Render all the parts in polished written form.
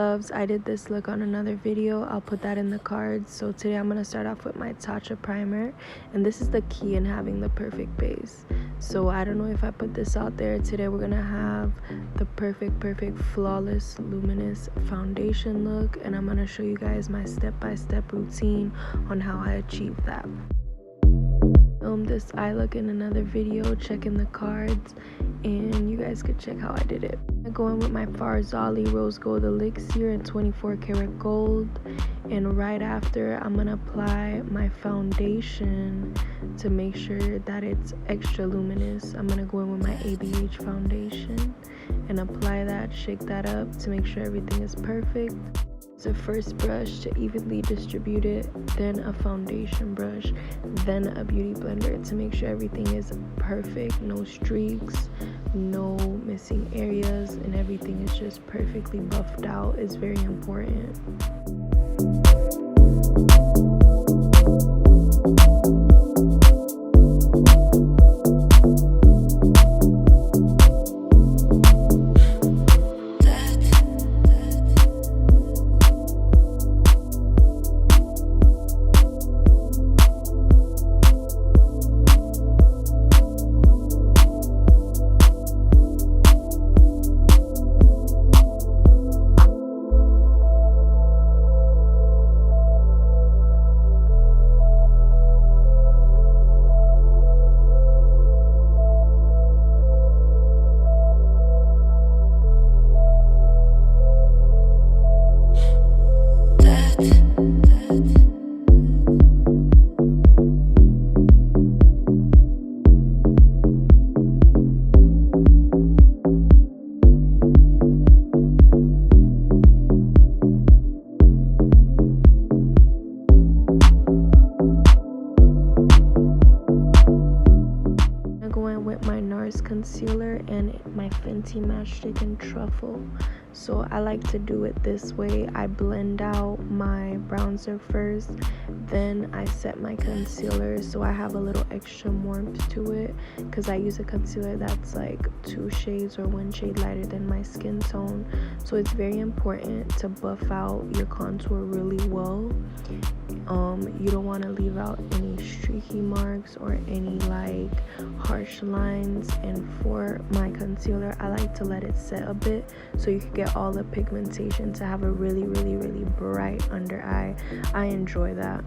Loves, I did this look on another video. I'll put that in the cards. So today I'm going to start off with my Tatcha primer, and this is the key in having the perfect base. So I don't know if I put this out there. Today we're going to have the perfect flawless luminous foundation look, and I'm going to show you guys my step-by-step routine on how I achieve that. Filmed this eye look in another video, check in the cards, and you guys could check how I did it. I go in with my Farzali Rose Gold Elixir in 24 karat gold, and right after I'm gonna apply my foundation to make sure that it's extra luminous. I'm gonna go in with my ABH foundation and apply that, shake that up to make sure everything is perfect. The first brush to evenly distribute it, then a foundation brush, then a beauty blender to make sure everything is perfect, no streaks, no missing areas, and everything is just perfectly buffed out. Is very important. Concealer and my Fenty Matchstick in Truffle. So I like to do it this way. I blend out my bronzer first, then I set my concealer so I have a little extra warmth to it, because I use a concealer that's like 2 shades or 1 shade lighter than my skin tone. So it's very important to buff out your contour really well. You don't want to leave out any streaky marks or any like harsh lines. And for my concealer, I like to let it set a bit so you can get all the pigmentation to have a really bright under eye. I enjoy that.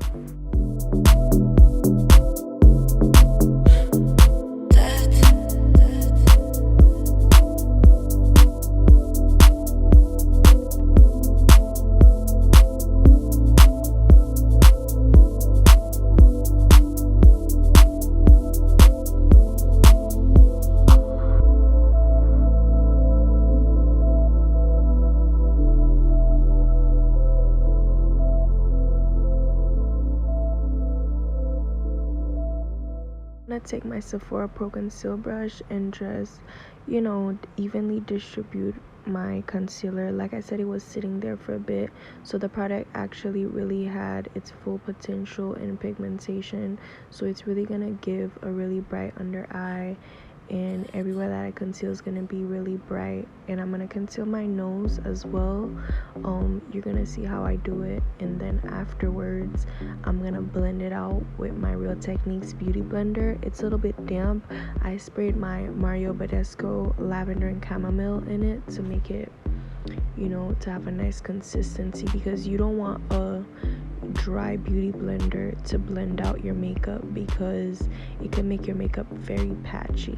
I'm gonna take my Sephora Pro Conceal brush and just, evenly distribute my concealer. Like I said, it was sitting there for a bit, so the product actually really had its full potential in pigmentation. So it's really gonna give a really bright under eye, and everywhere that I conceal is gonna be really bright. And I'm gonna conceal my nose as well. You're gonna see how I do it, and then afterwards I'm gonna blend it out with my Real Techniques beauty blender. It's a little bit damp. I sprayed my Mario Badescu lavender and chamomile in it to make it, to have a nice consistency, because you don't want a dry beauty blender to blend out your makeup, because it can make your makeup very patchy.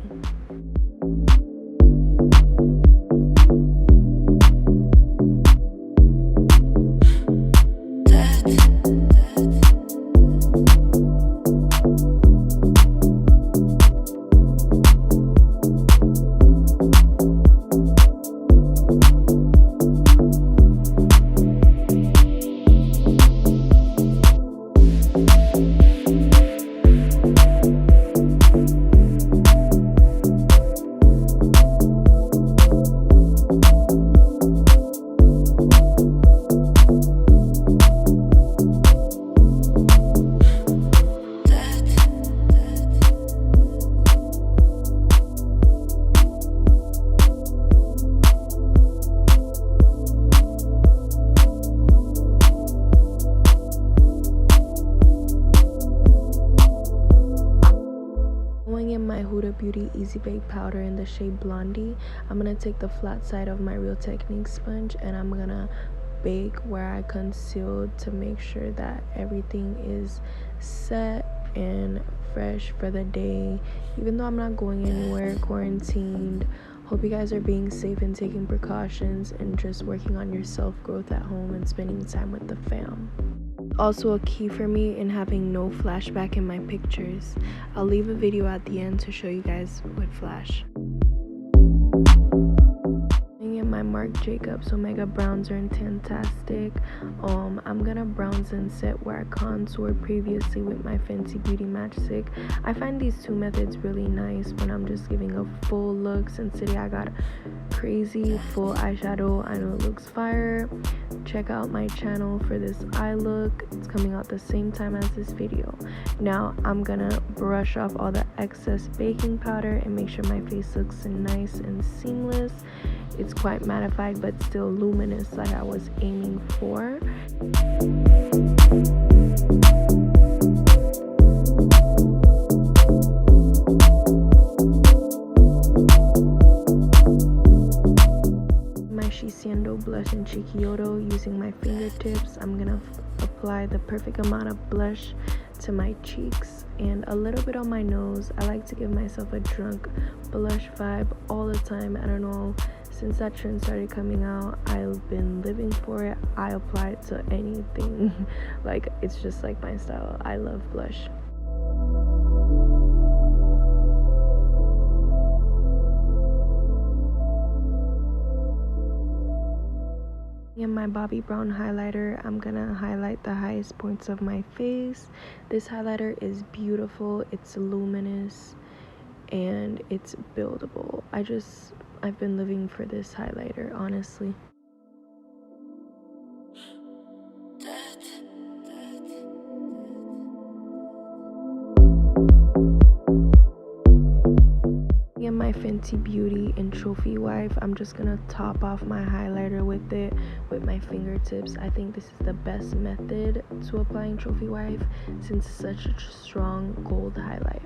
Huda Beauty Easy Bake Powder in the shade Blondie. I'm going to take the flat side of my Real Technique sponge and I'm going to bake where I concealed to make sure that everything is set and fresh for the day. Even though I'm not going anywhere, quarantined, hope you guys are being safe and taking precautions and just working on your self-growth at home and spending time with the fam. Also a key for me in having no flashback in my pictures. I'll leave a video at the end to show you guys with flash. In my Marc Jacobs Omega Bronzer in Tantastic. I'm gonna bronze and set where I contoured previously with my Fenty Beauty Matchstick. I find these two methods really nice when I'm just giving a full look. Since today I got crazy full eyeshadow, I know it looks fire. Check out my channel for this eye look. It's coming out the same time as this video. Now I'm gonna brush off all the excess baking powder and make sure my face looks nice and seamless. It's quite mattified but still luminous like I was aiming for. My Shiseido blush in Chiquiodo using my fingertips. I'm gonna apply the perfect amount of blush to my cheeks and a little bit on my nose. I like to give myself a drunk blush vibe all the time. I don't know, since that trend started coming out, I've been living for it. I apply it to anything. Like, it's just like my style. I love blush. In my Bobbi Brown highlighter, I'm gonna highlight the highest points of my face. This highlighter is beautiful, it's luminous, and it's buildable. I've been living for this highlighter, honestly. In my Fenty Beauty and Trophy Wife, I'm just gonna top off my highlighter with it with my fingertips. I think this is the best method to applying Trophy Wife since it's such a strong gold highlight.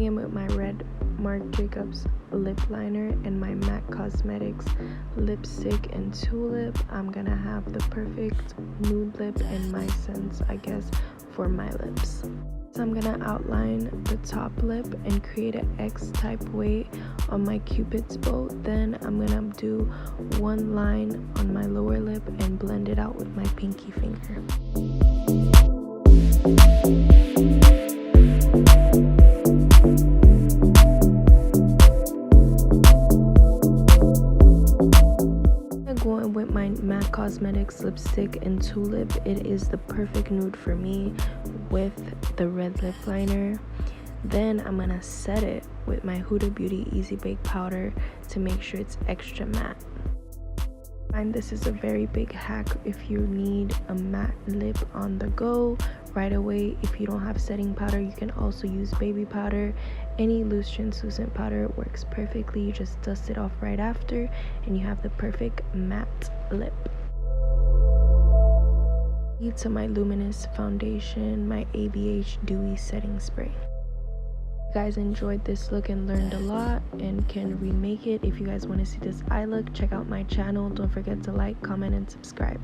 With my red Marc Jacobs lip liner and my MAC Cosmetics lipstick and tulip, I'm gonna have the perfect nude lip and my sense, I guess, for my lips. So I'm gonna outline the top lip and create an X-type weight on my Cupid's bow. Then I'm gonna do one line on my lower lip and blend it out with my pinky finger. With my MAC Cosmetics lipstick and tulip, it is the perfect nude for me with the red lip liner. Then I'm gonna set it with my Huda Beauty Easy Bake Powder to make sure it's extra matte. And this is a very big hack if you need a matte lip on the go right away. If you don't have setting powder, you can also use baby powder. Any loose translucent powder works perfectly. You just dust it off right after and you have the perfect matte lip. To my luminous foundation, my ABH Dewy Setting Spray. If you guys enjoyed this look and learned a lot and can remake it, if you guys want to see this eye look, check out my channel. Don't forget to like, comment, and subscribe.